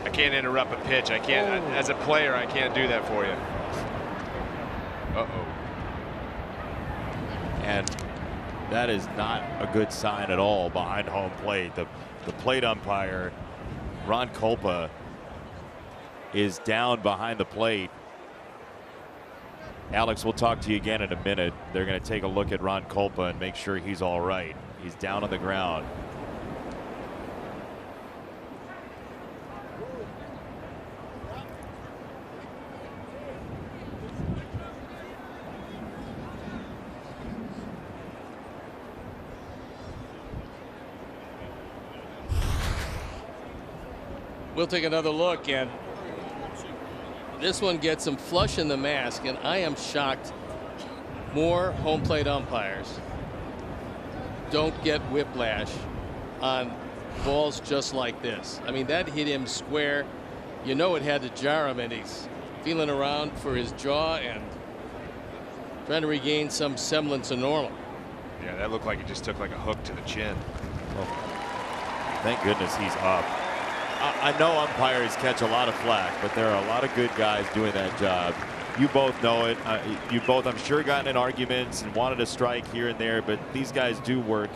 I can't interrupt a pitch. I can't, as a player, I can't do that for you. Uh-oh. And that is not a good sign at all behind home plate. The plate umpire, Ron Kulpa, is down behind the plate. Alex, we'll talk to you again in a minute. They're going to take a look at Ron Kulpa and make sure he's all right. He's down on the ground. We'll take another look, and this one gets him flush in the mask, and I am shocked more home plate umpires don't get whiplash on balls just like this. I mean, that hit him square. You know it had to jar him, and he's feeling around for his jaw and trying to regain some semblance of normal. Yeah, that looked like it just took like a hook to the chin. Oh, thank goodness he's up. I know umpires catch a lot of flack, but there are a lot of good guys doing that job. You both know it. You both, I'm sure, gotten in arguments and wanted a strike here and there, but these guys do work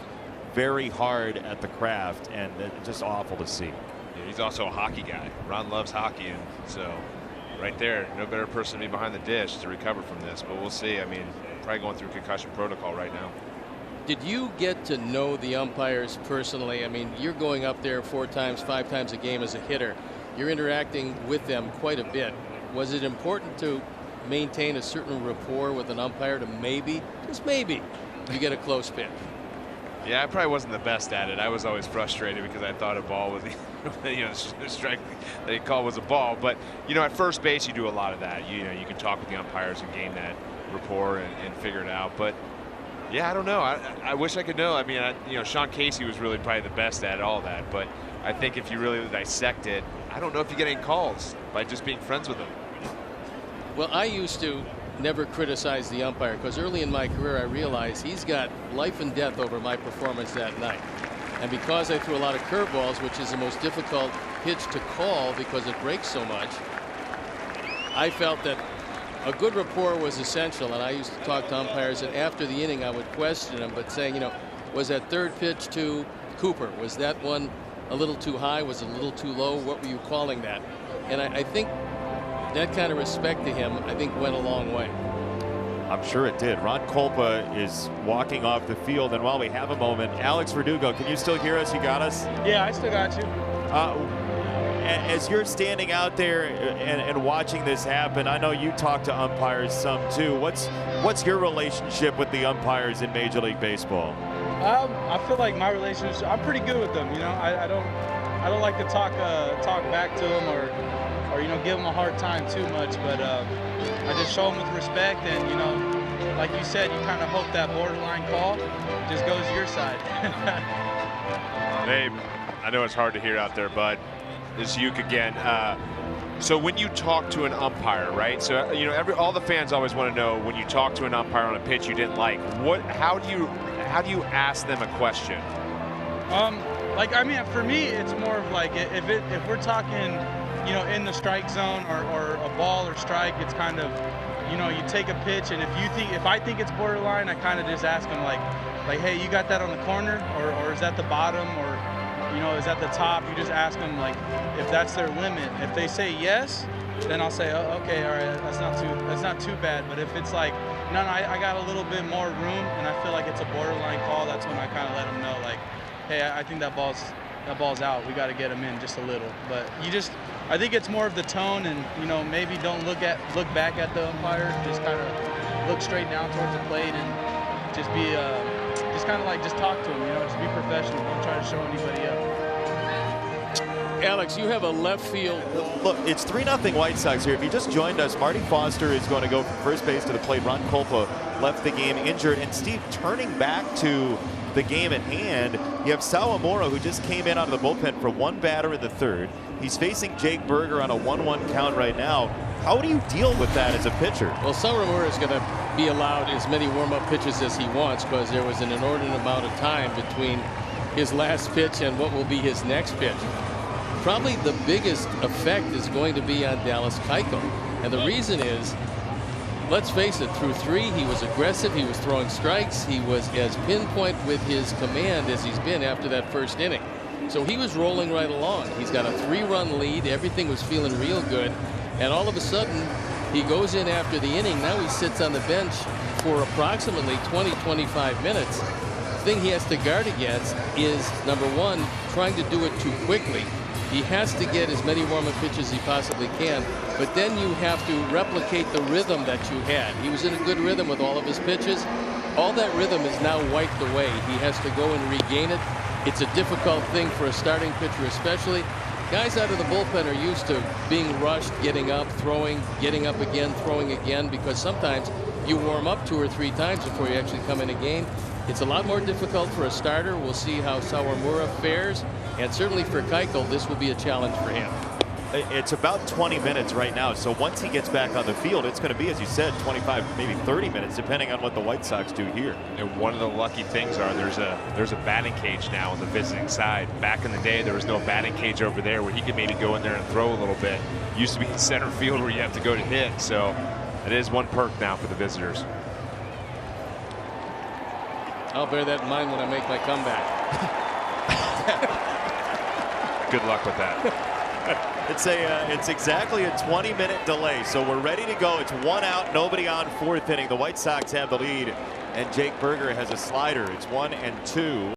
very hard at the craft, and it's just awful to see. Yeah, he's also a hockey guy. Ron loves hockey, and so right there, no better person to be behind the dish to recover from this, but we'll see. I mean, probably going through concussion protocol right now. Did you get to know the umpires personally? I mean, you're going up there 4 times, 5 times a game as a hitter. You're interacting with them quite a bit. Was it important to maintain a certain rapport with an umpire to maybe, just maybe, you get a close pitch? Yeah, I probably wasn't the best at it. I was always frustrated because I thought a ball was, you know, the strike they called was a ball. But, you know, at first base, you do a lot of that. You know, you can talk with the umpires and gain that rapport and figure it out. But yeah, I don't know. I wish I could know. I mean, you know, Sean Casey was really probably the best at all that. But I think if you really dissect it, I don't know if you get any calls by just being friends with them. Well, I used to never criticize the umpire because early in my career I realized he's got life and death over my performance that night. And because I threw a lot of curveballs, which is the most difficult pitch to call because it breaks so much, I felt that a good rapport was essential, and I used to talk to umpires, and after the inning I would question them, but saying, you know, was that third pitch to Cooper, was that one a little too high, was it a little too low, what were you calling that? And I think that kind of respect to him, I think, went a long way. I'm sure it did. Ron Kulpa is walking off the field, and while we have a moment, Alex Verdugo, can you still hear us? You got us? Yeah, I still got you. As you're standing out there and watching this happen, I know you talk to umpires some too. What's your relationship with the umpires in Major League Baseball? I feel like my relationship, I'm pretty good with them. You know, I don't like to talk back to them or you know, give them a hard time too much. But I just show them with respect, and you know, like you said, you kind of hope that borderline call just goes your side. Babe, I know it's hard to hear out there, bud. This is Uke again. So when you talk to an umpire, right? So you know, all the fans always want to know when you talk to an umpire on a pitch you didn't like. How do you ask them a question? Like, I mean, for me, it's more of like if we're talking, you know, in the strike zone or a ball or strike, it's kind of, you know, you take a pitch, and if I think it's borderline, I kind of just ask them like, hey, you got that on the corner, or is that the bottom, or you know, is that the top? You just ask them like if that's their limit. If they say yes, then I'll say, oh, okay, all right, that's not too bad. But if it's like, no, I got a little bit more room, and I feel like it's a borderline call, that's when I kind of let them know, like, hey, I think that ball's out. We got to get him in just a little. But I think it's more of the tone, and you know, maybe don't look back at the umpire. Just kind of look straight down towards the plate and just be. Just kind of like just talk to him, you know, just be professional. Don't try to show anybody up. Alex, you have a left field. Look, it's 3-0 White Sox here. If you just joined us, Marty Foster is going to go from first base to the plate. Ron Kulpa left the game injured. And Steve, turning back to the game at hand, you have Sawamura, who just came in out of the bullpen for one batter in the third. He's facing Jake Berger on a 1-1 count right now. How do you deal with that as a pitcher? Well, Sawamura is going to be allowed as many warm-up pitches as he wants because there was an inordinate amount of time between his last pitch and what will be his next pitch. probably the biggest effect is going to be on Dallas Keuchel. And the reason is, let's face it, through 3, he was aggressive, he was throwing strikes, he was as pinpoint with his command as he's been after that first inning. So he was rolling right along. He's got a 3-run lead, everything was feeling real good, and all of a sudden he goes in after the inning. Now he sits on the bench for approximately 20-25 minutes. The thing he has to guard against is, number 1, trying to do it too quickly. He has to get as many warm-up pitches as he possibly can, but then you have to replicate the rhythm that you had. He was in a good rhythm with all of his pitches. All that rhythm is now wiped away. He has to go and regain it. It's a difficult thing for a starting pitcher especially. Guys out of the bullpen are used to being rushed, getting up, throwing, getting up again, throwing again, because sometimes you warm up 2 or 3 times before you actually come in a game. It's a lot more difficult for a starter. We'll see how Sawamura fares, and certainly for Keuchel, this will be a challenge for him. It's about 20 minutes right now, so once he gets back on the field, it's going to be, as you said, 25, maybe 30 minutes, depending on what the White Sox do here. And one of the lucky things are there's a batting cage now on the visiting side. Back in the day, there was no batting cage over there where he could maybe go in there and throw a little bit. Used to be in center field where you have to go to hit, so it is one perk now for the visitors. I'll bear that in mind when I make my comeback. Good luck with that. It's exactly a 20-minute delay, so we're ready to go. It's 1 out, nobody on 4th inning. The White Sox have the lead, and Jake Burger has a slider. It's 1-2.